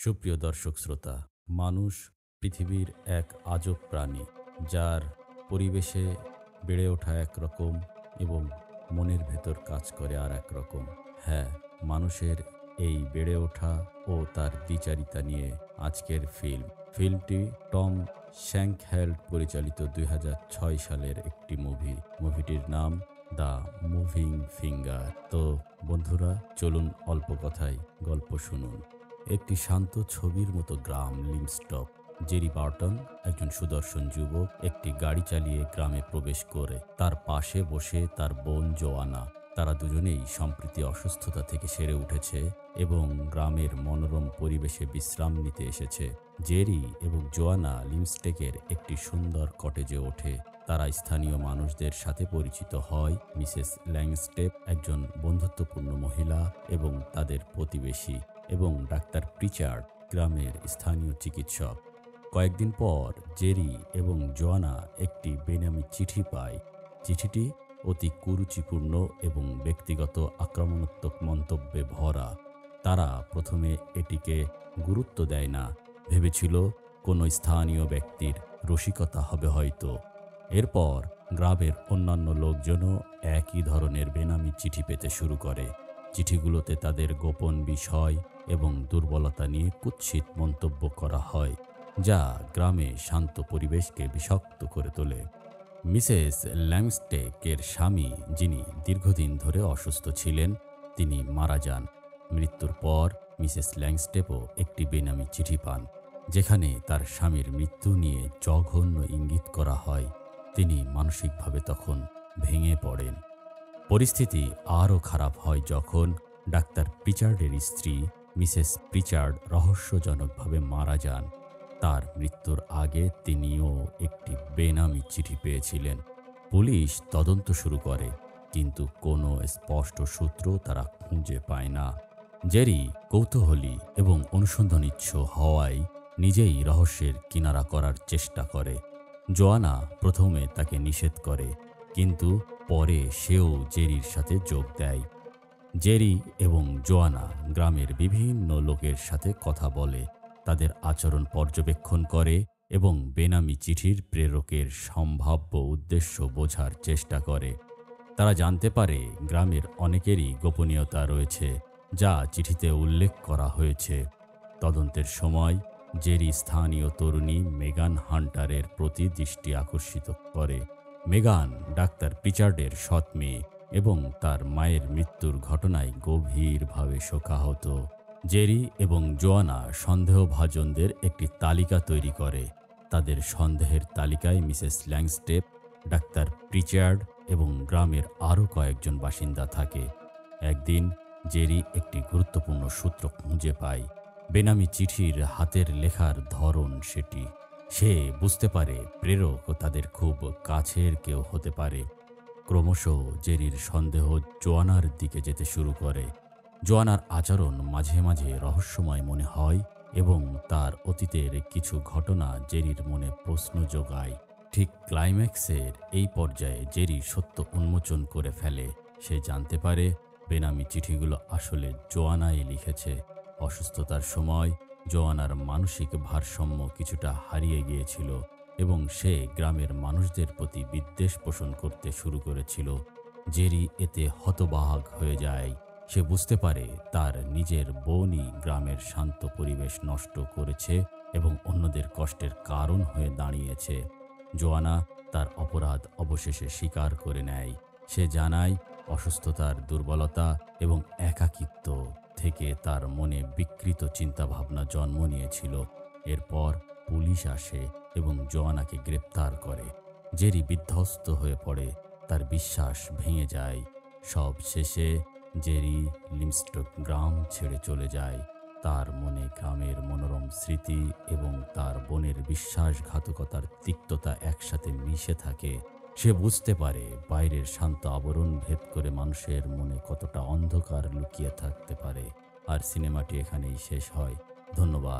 সুপ্রিয় দর্শক শ্রোতা, মানুষ পৃথিবীর এক আজব প্রাণী, যার পরিবেশে বেড়ে ওঠা একরকম এবং মনের ভেতর কাজ করে আর একরকম। হ্যাঁ, মানুষের এই বেড়ে ওঠা ও তার দ্বিচারিতা নিয়ে আজকের ফিল্মটি টম শ্যাঙ্কহেল্ড পরিচালিত ২০০৬ সালের একটি মুভিটির নাম দ্য মুভিং ফিঙ্গার। তো বন্ধুরা, চলুন অল্প কথায় গল্প শুনুন। একটি শান্ত ছবির মতো গ্রাম লিমস্টক। জেরি বার্টন, একজন সুদর্শন যুবক, একটি গাড়ি চালিয়ে গ্রামে প্রবেশ করে। তার পাশে বসে তার বোন জোয়ানা। তারা দুজনেই সম্প্রতি অসুস্থতা থেকে সেরে উঠেছে এবং গ্রামের মনোরম পরিবেশে বিশ্রাম নিতে এসেছে। জেরি এবং জোয়ানা লিমস্টেকের একটি সুন্দর কটেজে ওঠে। তারা স্থানীয় মানুষদের সাথে পরিচিত হয়। মিসেস ল্যাংস্টেপ একজন বন্ধুত্বপূর্ণ মহিলা এবং তাদের প্রতিবেশী, এবং ডাক্তার প্রিচার্ড গ্রামের স্থানীয় চিকিৎসক। কয়েকদিন পর জেরি এবং জোয়ানা একটি বেনামি চিঠি পায়। চিঠিটি অতি কুরুচিপূর্ণ এবং ব্যক্তিগত আক্রমণাত্মক মন্তব্যে ভরা। তারা প্রথমে এটিকে গুরুত্ব দেয় না, ভেবেছিল কোনো স্থানীয় ব্যক্তির রসিকতা হবে হয়তো। এরপর গ্রামের অন্যান্য লোকজনও একই ধরনের বেনামি চিঠি পেতে শুরু করে। চিঠিগুলোতে তাদের গোপন বিষয় এবং দুর্বলতা নিয়ে কুৎসিত মন্তব্য করা হয়, যা গ্রামে শান্ত পরিবেশকে বিষাক্ত করে তোলে। মিসেস ল্যাংস্টেকের স্বামী, যিনি দীর্ঘদিন ধরে অসুস্থ ছিলেন, তিনি মারা যান। মৃত্যুর পর মিসেস ল্যাংস্টেপও একটি বেনামি চিঠি পান, যেখানে তার স্বামীর মৃত্যু নিয়ে জঘন্য ইঙ্গিত করা হয়। তিনি মানসিকভাবে তখন ভেঙে পড়েন। পরিস্থিতি আরও খারাপ হয় যখন ডাক্তার প্রিচার্ডের স্ত্রী মিসেস প্রিচার্ড রহস্যজনকভাবে মারা যান। তার মৃত্যুর আগে তিনিও একটি বেনামি চিঠি পেয়েছিলেন। পুলিশ তদন্ত শুরু করে, কিন্তু কোনো স্পষ্ট সূত্র তারা খুঁজে পায় না। জেরি কৌতূহলী এবং অনুসন্ধানিচ্ছু হওয়ায় নিজেই রহস্যের কিনারা করার চেষ্টা করে। জোয়ানা প্রথমে তাকে নিষেধ করে, কিন্তু পরে সেও জেরির সাথে যোগ দেয়। জেরি এবং জোয়ানা গ্রামের বিভিন্ন লোকের সাথে কথা বলে, তাদের আচরণ পর্যবেক্ষণ করে এবং বেনামি চিঠির প্রেরকের সম্ভাব্য উদ্দেশ্য বোঝার চেষ্টা করে। তারা জানতে পারে গ্রামের অনেকেরই গোপনীয়তা রয়েছে, যা চিঠিতে উল্লেখ করা হয়েছে। তদন্তের সময় জেরি স্থানীয় তরুণী মেগান হান্টারের প্রতি দৃষ্টি আকর্ষিত করে। মেগান ডাক্তার প্রিচার্ডের সৎ মেয়ে এবং তার মায়ের মৃত্যুর ঘটনায় গভীরভাবে শোকাহত। জেরি এবং জোয়ানা সন্দেহভাজনদের একটি তালিকা তৈরি করে। তাদের সন্দেহের তালিকায় মিসেস ল্যাংস্টেপ, ডাক্তার প্রিচার্ড এবং গ্রামের আরও কয়েকজন বাসিন্দা থাকে। একদিন জেরি একটি গুরুত্বপূর্ণ সূত্র খুঁজে পায়। বেনামি চিঠির হাতের লেখার ধরন সেটি। সে বুঝতে পারে প্রেরক তাদের খুব কাছের কেউ হতে পারে। ক্রমশ জেরির সন্দেহ জোয়ানার দিকে যেতে শুরু করে। জোয়ানার আচরণ মাঝে মাঝে রহস্যময় মনে হয় এবং তার অতীতের কিছু ঘটনা জেরির মনে প্রশ্ন জোগায়। ঠিক ক্লাইম্যাক্সের এই পর্যায়ে জেরি সত্য উন্মোচন করে ফেলে। সে জানতে পারে বেনামি চিঠিগুলো আসলে জোয়ানাই লিখেছে। অসুস্থতার সময় জোয়ানার মানসিক ভারসাম্য কিছুটা হারিয়ে গিয়েছিল এবং সে গ্রামের মানুষদের প্রতি বিদ্বেষ পোষণ করতে শুরু করেছিল। জেরি এতে হতবাক হয়ে যায়। সে বুঝতে পারে তার নিজের বোনই গ্রামের শান্ত পরিবেশ নষ্ট করেছে এবং অন্যদের কষ্টের কারণ হয়ে দাঁড়িয়েছে। জোয়ানা তার অপরাধ অবশেষে স্বীকার করে নেয়। সে জানায় অসুস্থতার দুর্বলতা এবং একাকিত্ব থেকে তার মনে বিকৃত চিন্তাভাবনা জন্ম নিয়েছিল। এরপর পুলিশ আসে এবং জোয়ানাকে গ্রেপ্তার করে। জেরি বিধ্বস্ত হয়ে পড়ে, তার বিশ্বাস ভেঙে যায়। সব শেষে জেরি লিমস্টক গ্রাম ছেড়ে চলে যায়। তার মনে গ্রামের মনোরম স্মৃতি এবং তার বোনের বিশ্বাসঘাতকতার তিক্ততা একসাথে মিশে থাকে। সে বুঝতে পারে বাইরের শান্ত আবরণ ভেদ করে মানুষের মনে কতটা অন্ধকার লুকিয়ে থাকতে পারে। আর সিনেমাটি এখানেই শেষ হয়। ধন্যবাদ।